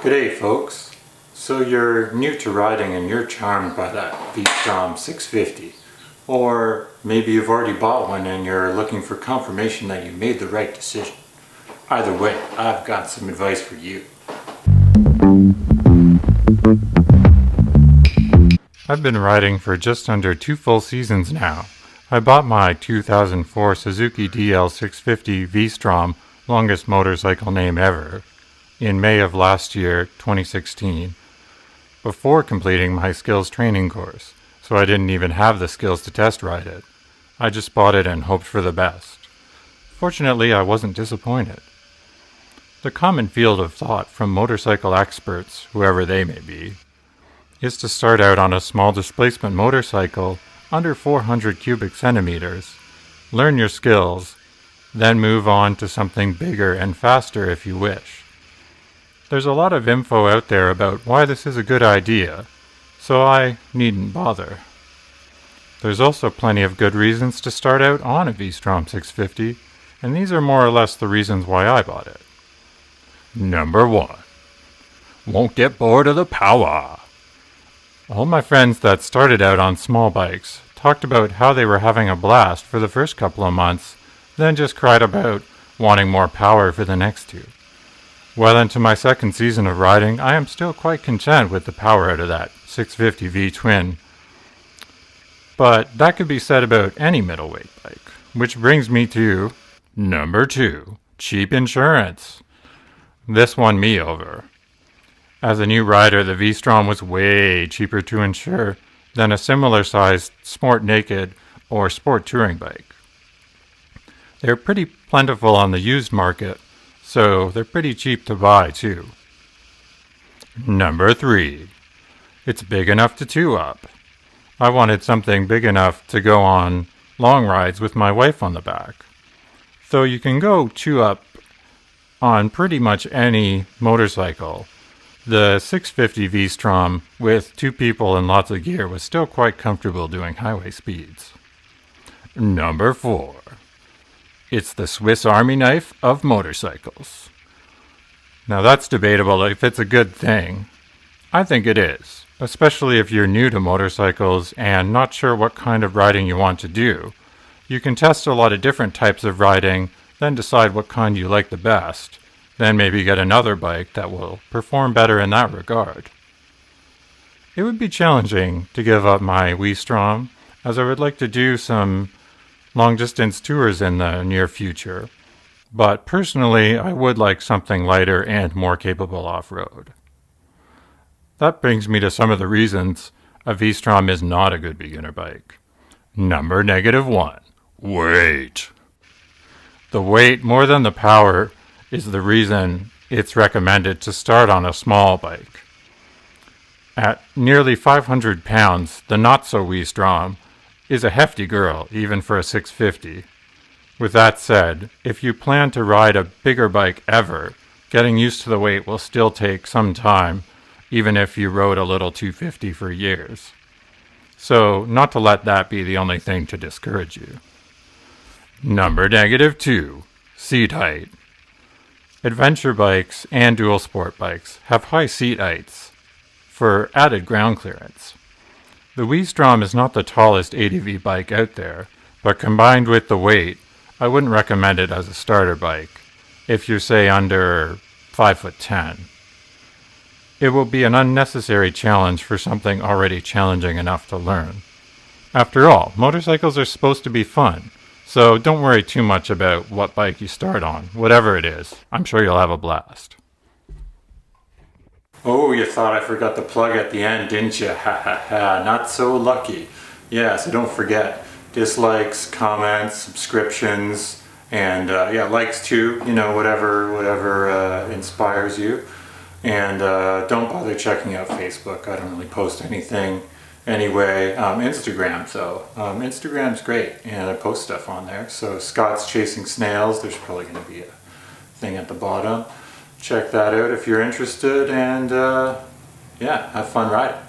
G'day folks. So you're new to riding and you're charmed by that V Strom 650. Or maybe you've already bought one and you're looking for confirmation that you made the right decision. Either way, I've got some advice for you. I've been riding for just under 2 full seasons now. I bought my 2004 Suzuki DL650 V Strom, longest motorcycle name ever, in May of last year, 2016, before completing my skills training course, so I didn't even have the skills to test ride it. I just bought it and hoped for the best. Fortunately, I wasn't disappointed. The common field of thought from motorcycle experts, whoever they may be, is to start out on a small displacement motorcycle under 400 cubic centimeters, learn your skills, then move on to something bigger and faster if you wish. There's a lot of info out there about why this is a good idea, so I needn't bother. There's also plenty of good reasons to start out on a V Strom 650, and these are more or less the reasons why I bought it. Number 1. Won't get bored of the power. All my friends that started out on small bikes talked about how they were having a blast for the first couple of months, then just cried about wanting more power for the next 2. Well into my second season of riding, I am still quite content with the power out of that 650 V twin. But that could be said about any middleweight bike, which brings me to number 2, cheap insurance. This won me over. As a new rider, the V Strom was way cheaper to insure than a similar sized Sport Naked or Sport Touring bike. They're pretty plentiful on the used market, so they're pretty cheap to buy too. Number 3. It's big enough to 2-up. I wanted something big enough to go on long rides with my wife on the back. So you can go 2-up on pretty much any motorcycle. The 650 V Strom with 2 people and lots of gear was still quite comfortable doing highway speeds. Number 4. It's the Swiss Army knife of motorcycles. Now that's debatable if it's a good thing. I think it is, especially if you're new to motorcycles and not sure what kind of riding you want to do. You can test a lot of different types of riding, then decide what kind you like the best, then maybe get another bike that will perform better in that regard. It would be challenging to give up my V Strom, as I would like to do some long-distance tours in the near future, but personally I would like something lighter and more capable off-road. That brings me to some of the reasons a V Strom is not a good beginner bike. Number -1. Weight. The weight more than the power is the reason it's recommended to start on a small bike. At nearly 500 pounds, the not-so-V Strom is a hefty girl, even for a 650. With that said, if you plan to ride a bigger bike ever, getting used to the weight will still take some time, even if you rode a little 250 for years. So, not to let that be the only thing to discourage you. Number -2. Seat height. Adventure bikes and dual sport bikes have high seat heights for added ground clearance. The V Strom is not the tallest ADV bike out there, but combined with the weight, I wouldn't recommend it as a starter bike if you're, say, under 5'10". It will be an unnecessary challenge for something already challenging enough to learn. After all, motorcycles are supposed to be fun, so don't worry too much about what bike you start on. Whatever it is, I'm sure you'll have a blast. Oh, you thought I forgot the plug at the end, didn't you? Ha ha ha, not so lucky. Yeah, so don't forget, dislikes, comments, subscriptions, and likes too, whatever inspires you. And don't bother checking out Facebook. I don't really post anything anyway. Instagram, though. Instagram's great, and I post stuff on there. So Scott's Chasing Snails, there's probably going to be a thing at the bottom. Check that out if you're interested, and have fun riding.